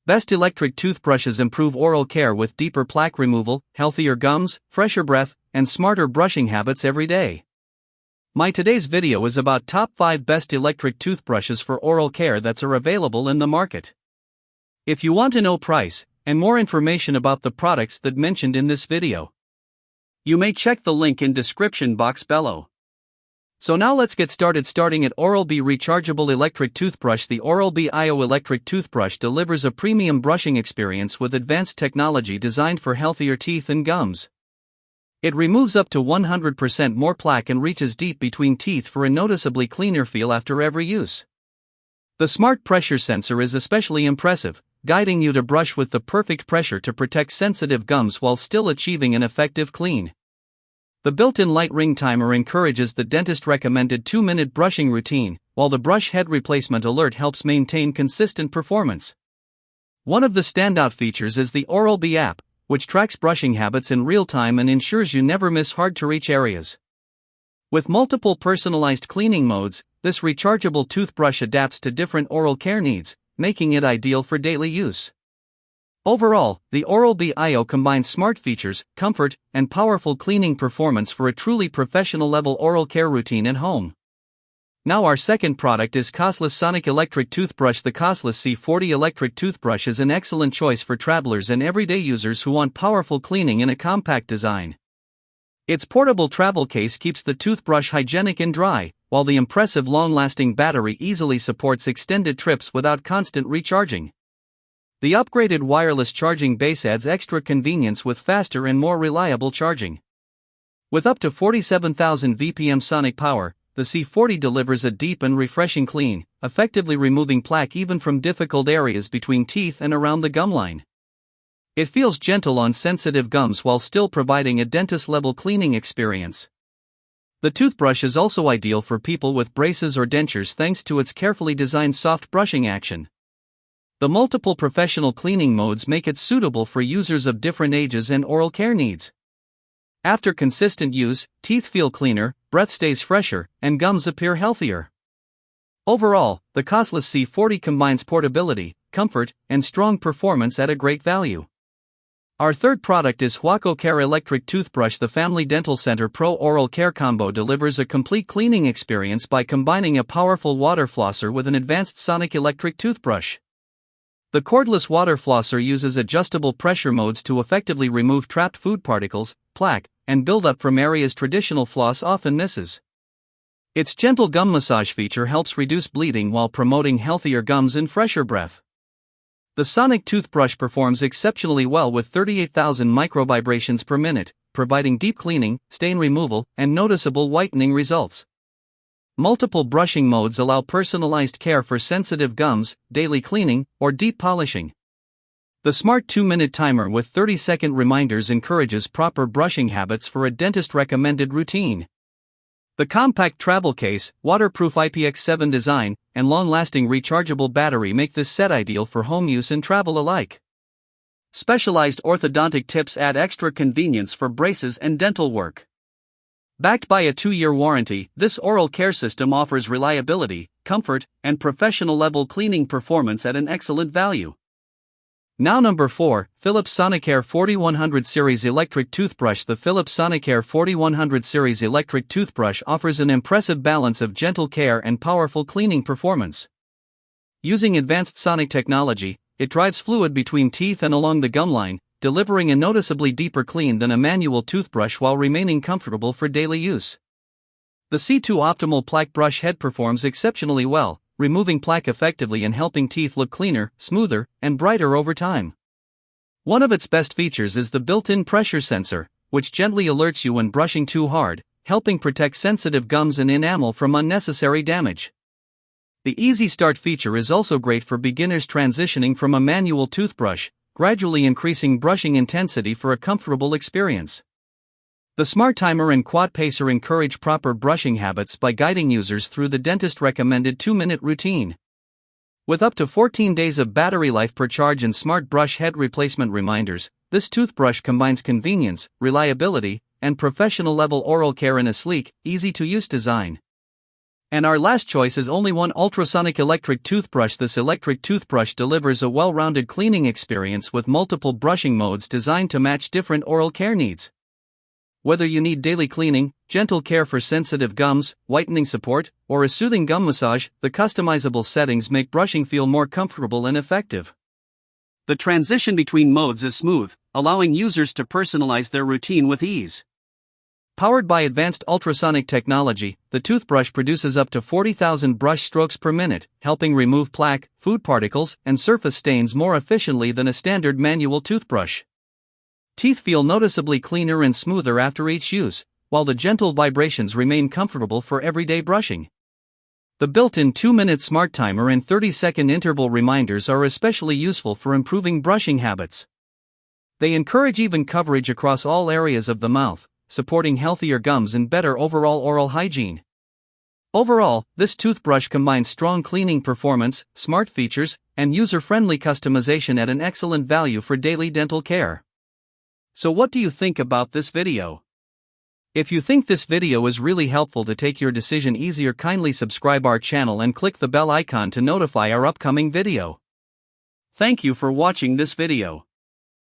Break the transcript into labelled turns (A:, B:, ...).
A: Best electric toothbrushes improve oral care with deeper plaque removal, healthier gums, fresher breath, and smarter brushing habits every day. My today's video is about top 5 best electric toothbrushes for oral care that are available in the market. If you want to know price and more information about the products that mentioned in this video, you may check the link in description box below. So now let's get started. Starting at Oral-B Rechargeable Electric Toothbrush. The Oral-B IO Electric Toothbrush delivers a premium brushing experience with advanced technology designed for healthier teeth and gums. It removes up to 100% more plaque and reaches deep between teeth for a noticeably cleaner feel after every use. The smart pressure sensor is especially impressive, guiding you to brush with the perfect pressure to protect sensitive gums while still achieving an effective clean. The built-in light ring timer encourages the dentist-recommended 2-minute brushing routine, while the brush head replacement alert helps maintain consistent performance. One of the standout features is the Oral-B app, which tracks brushing habits in real time and ensures you never miss hard-to-reach areas. With multiple personalized cleaning modes, this rechargeable toothbrush adapts to different oral care needs, making it ideal for daily use. Overall, the Oral-B IO combines smart features, comfort, and powerful cleaning performance for a truly professional-level oral care routine at home. Now our second product is Costless Sonic Electric Toothbrush. The Costless C40 electric toothbrush is an excellent choice for travelers and everyday users who want powerful cleaning in a compact design. Its portable travel case keeps the toothbrush hygienic and dry, while the impressive long-lasting battery easily supports extended trips without constant recharging. The upgraded wireless charging base adds extra convenience with faster and more reliable charging. With up to 47,000 VPM sonic power, the C40 delivers a deep and refreshing clean, effectively removing plaque even from difficult areas between teeth and around the gum line. It feels gentle on sensitive gums while still providing a dentist-level cleaning experience. The toothbrush is also ideal for people with braces or dentures thanks to its carefully designed soft brushing action. The multiple professional cleaning modes make it suitable for users of different ages and oral care needs. After consistent use, teeth feel cleaner, breath stays fresher, and gums appear healthier. Overall, the Costless C40 combines portability, comfort, and strong performance at a great value. Our third product is Huaco Care Electric Toothbrush. The Family Dental Center Pro Oral Care Combo delivers a complete cleaning experience by combining a powerful water flosser with an advanced sonic electric toothbrush. The cordless water flosser uses adjustable pressure modes to effectively remove trapped food particles, plaque, and buildup from areas traditional floss often misses. Its gentle gum massage feature helps reduce bleeding while promoting healthier gums and fresher breath. The sonic toothbrush performs exceptionally well with 38,000 microvibrations per minute, providing deep cleaning, stain removal, and noticeable whitening results. Multiple brushing modes allow personalized care for sensitive gums, daily cleaning, or deep polishing. The smart 2-minute timer with 30-second reminders encourages proper brushing habits for a dentist-recommended routine. The compact travel case, waterproof IPX7 design, and long-lasting rechargeable battery make this set ideal for home use and travel alike. Specialized orthodontic tips add extra convenience for braces and dental work. Backed by a 2-year warranty, this oral care system offers reliability, comfort, and professional-level cleaning performance at an excellent value. Now number 4, Philips Sonicare 4100 Series Electric Toothbrush. The Philips Sonicare 4100 Series Electric Toothbrush offers an impressive balance of gentle care and powerful cleaning performance. Using advanced sonic technology, it drives fluid between teeth and along the gum line, delivering a noticeably deeper clean than a manual toothbrush while remaining comfortable for daily use. The C2 Optimal Plaque Brush Head performs exceptionally well, removing plaque effectively and helping teeth look cleaner, smoother, and brighter over time. One of its best features is the built-in pressure sensor, which gently alerts you when brushing too hard, helping protect sensitive gums and enamel from unnecessary damage. The Easy Start feature is also great for beginners transitioning from a manual toothbrush, gradually increasing brushing intensity for a comfortable experience. The Smart Timer and Quad Pacer encourage proper brushing habits by guiding users through the dentist-recommended 2-minute routine. With up to 14 days of battery life per charge and smart brush head replacement reminders, this toothbrush combines convenience, reliability, and professional-level oral care in a sleek, easy-to-use design. And our last choice is only one ultrasonic electric toothbrush. This electric toothbrush delivers a well-rounded cleaning experience with multiple brushing modes designed to match different oral care needs. Whether you need daily cleaning, gentle care for sensitive gums, whitening support, or a soothing gum massage, the customizable settings make brushing feel more comfortable and effective. The transition between modes is smooth, allowing users to personalize their routine with ease. Powered by advanced ultrasonic technology, the toothbrush produces up to 40,000 brush strokes per minute, helping remove plaque, food particles, and surface stains more efficiently than a standard manual toothbrush. Teeth feel noticeably cleaner and smoother after each use, while the gentle vibrations remain comfortable for everyday brushing. The built-in 2-minute smart timer and 30-second interval reminders are especially useful for improving brushing habits. They encourage even coverage across all areas of the mouth, supporting healthier gums and better overall oral hygiene. Overall, this toothbrush combines strong cleaning performance, smart features, and user-friendly customization at an excellent value for daily dental care. So what do you think about this video? If you think this video is really helpful to take your decision easier, kindly subscribe our channel and click the bell icon to notify our upcoming video. Thank you for watching this video.